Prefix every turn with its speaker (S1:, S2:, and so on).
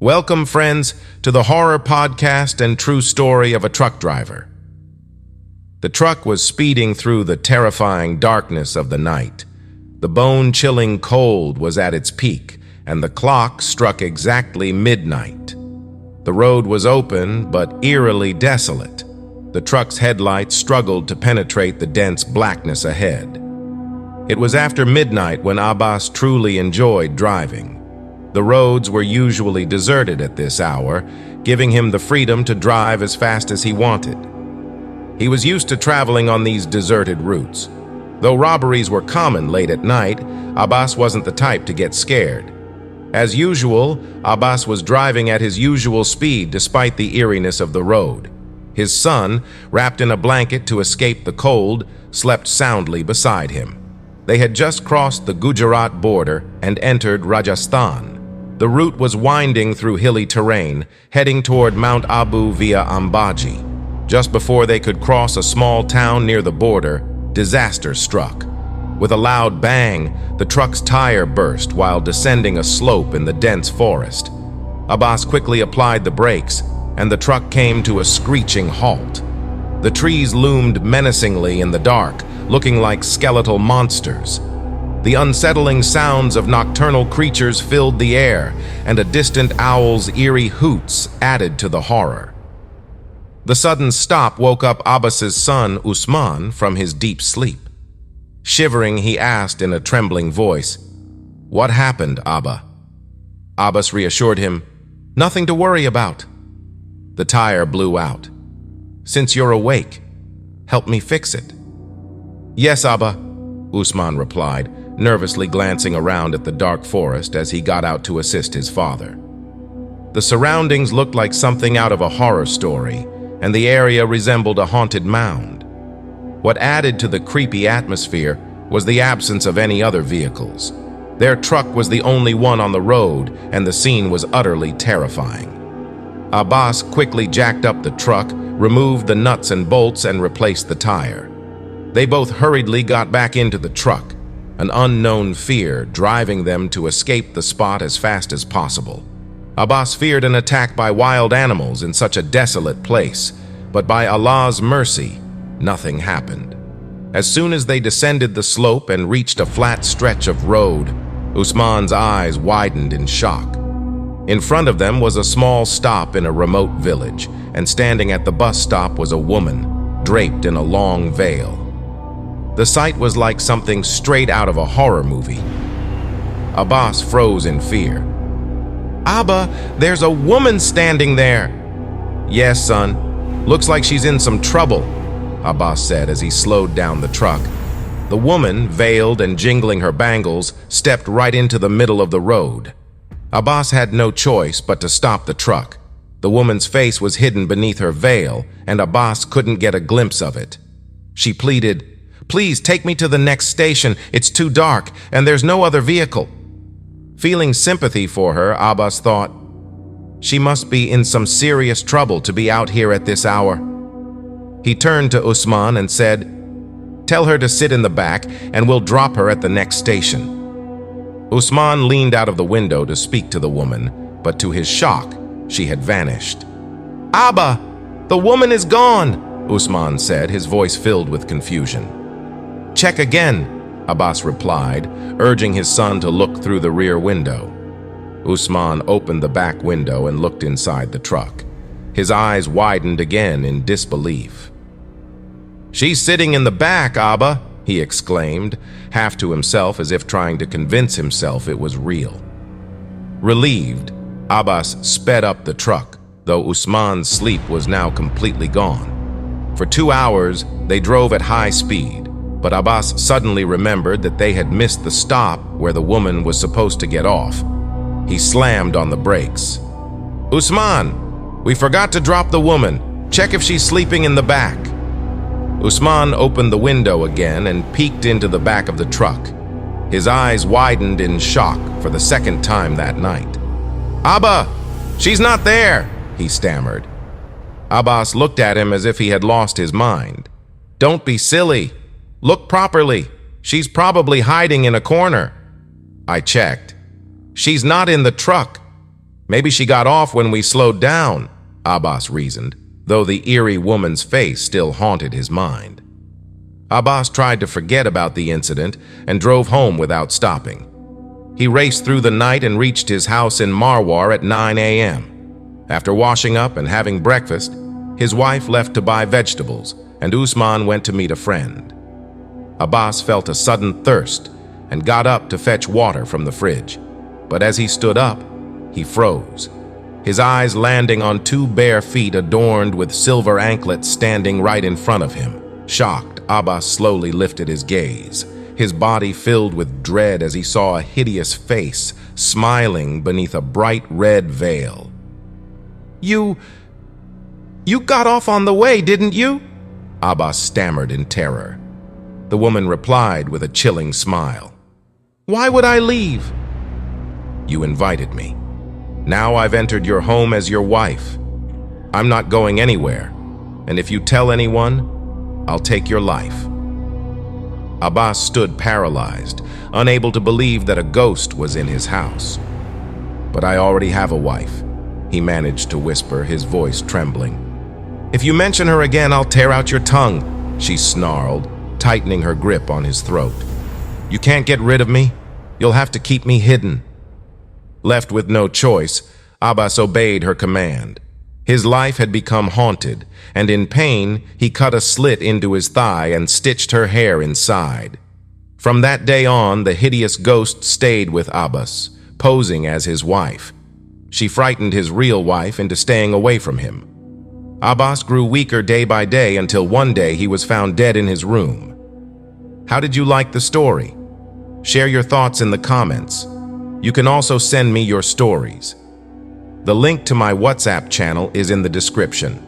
S1: Welcome, friends, to the horror podcast and true story of a truck driver. The truck was speeding through the terrifying darkness of the night. The bone-chilling cold was at its peak, and the clock struck exactly midnight. The road was open, but eerily desolate. The truck's headlights struggled to penetrate the dense blackness ahead. It was after midnight when Abbas truly enjoyed driving. The roads were usually deserted at this hour, giving him the freedom to drive as fast as he wanted. He was used to traveling on these deserted routes. Though robberies were common late at night, Abbas wasn't the type to get scared. As usual, Abbas was driving at his usual speed despite the eeriness of the road. His son, wrapped in a blanket to escape the cold, slept soundly beside him. They had just crossed the Gujarat border and entered Rajasthan. The route was winding through hilly terrain, heading toward Mount Abu via Ambaji. Just before they could cross a small town near the border, disaster struck. With a loud bang, the truck's tire burst while descending a slope in the dense forest. Abbas quickly applied the brakes, and the truck came to a screeching halt. The trees loomed menacingly in the dark, looking like skeletal monsters. The unsettling sounds of nocturnal creatures filled the air, and a distant owl's eerie hoots added to the horror. The sudden stop woke up Abbas's son, Usman, from his deep sleep. Shivering, he asked in a trembling voice, "What happened, Abba?" Abbas reassured him, "Nothing to worry about." The tire blew out. "Since you're awake, help me fix it." "Yes, Abba," Usman replied, nervously glancing around at the dark forest as he got out to assist his father. The surroundings looked like something out of a horror story, and the area resembled a haunted mound. What added to the creepy atmosphere was the absence of any other vehicles. Their truck was the only one on the road, and the scene was utterly terrifying. Abbas quickly jacked up the truck, removed the nuts and bolts, and replaced the tire. They both hurriedly got back into the truck, an unknown fear driving them to escape the spot as fast as possible. Abbas feared an attack by wild animals in such a desolate place, but by Allah's mercy, nothing happened. As soon as they descended the slope and reached a flat stretch of road, Usman's eyes widened in shock. In front of them was a small stop in a remote village, and standing at the bus stop was a woman, draped in a long veil. The sight was like something straight out of a horror movie. Abbas froze in fear. "Abba, there's a woman standing there." "Yes, son. Looks like she's in some trouble," Abbas said as he slowed down the truck. The woman, veiled and jingling her bangles, stepped right into the middle of the road. Abbas had no choice but to stop the truck. The woman's face was hidden beneath her veil, and Abbas couldn't get a glimpse of it. She pleaded, "Please take me to the next station. It's too dark, and there's no other vehicle." Feeling sympathy for her, Abbas thought, "She must be in some serious trouble to be out here at this hour." He turned to Usman and said, "Tell her to sit in the back, and we'll drop her at the next station." Usman leaned out of the window to speak to the woman, but to his shock, she had vanished. "Abba, the woman is gone," Usman said, his voice filled with confusion. "Check again," Abbas replied, urging his son to look through the rear window. Usman opened the back window and looked inside the truck. His eyes widened again in disbelief. "She's sitting in the back, Abba," he exclaimed, half to himself as if trying to convince himself it was real. Relieved, Abbas sped up the truck, though Usman's sleep was now completely gone. For 2 hours, they drove at high speed, but Abbas suddenly remembered that they had missed the stop where the woman was supposed to get off. He slammed on the brakes. "Usman, we forgot to drop the woman. Check if she's sleeping in the back." Usman opened the window again and peeked into the back of the truck. His eyes widened in shock for the second time that night. "Abba, she's not there," he stammered. Abbas looked at him as if he had lost his mind. "Don't be silly. Look properly. She's probably hiding in a corner." I checked. "She's not in the truck. Maybe she got off when we slowed down, Abbas reasoned, though the eerie woman's face still haunted his mind. Abbas tried to forget about the incident and drove home without stopping. He raced through the night and reached his house in Marwar at 9 a.m. After washing up and having breakfast, his wife left to buy vegetables, and Usman went to meet a friend. Abbas felt a sudden thirst and got up to fetch water from the fridge. But as he stood up, he froze, his eyes landing on two bare feet adorned with silver anklets standing right in front of him. Shocked, Abbas slowly lifted his gaze, his body filled with dread as he saw a hideous face smiling beneath a bright red veil. You got off on the way, didn't you?" Abbas stammered in terror. The woman replied with a chilling smile. "Why would I leave?" "You invited me. Now I've entered your home as your wife. I'm not going anywhere, and if you tell anyone, I'll take your life." Abbas stood paralyzed, unable to believe that a ghost was in his house. "But I already have a wife," he managed to whisper, his voice trembling. "If you mention her again, I'll tear out your tongue," she snarled, tightening her grip on his throat. "You can't get rid of me. You'll have to keep me hidden." Left with no choice, Abbas obeyed her command. His life had become haunted, and in pain, he cut a slit into his thigh and stitched her hair inside. From that day on, the hideous ghost stayed with Abbas, posing as his wife. She frightened his real wife into staying away from him. Abbas grew weaker day by day until one day he was found dead in his room. How did you like the story? Share your thoughts in the comments. You can also send me your stories. The link to my WhatsApp channel is in the description.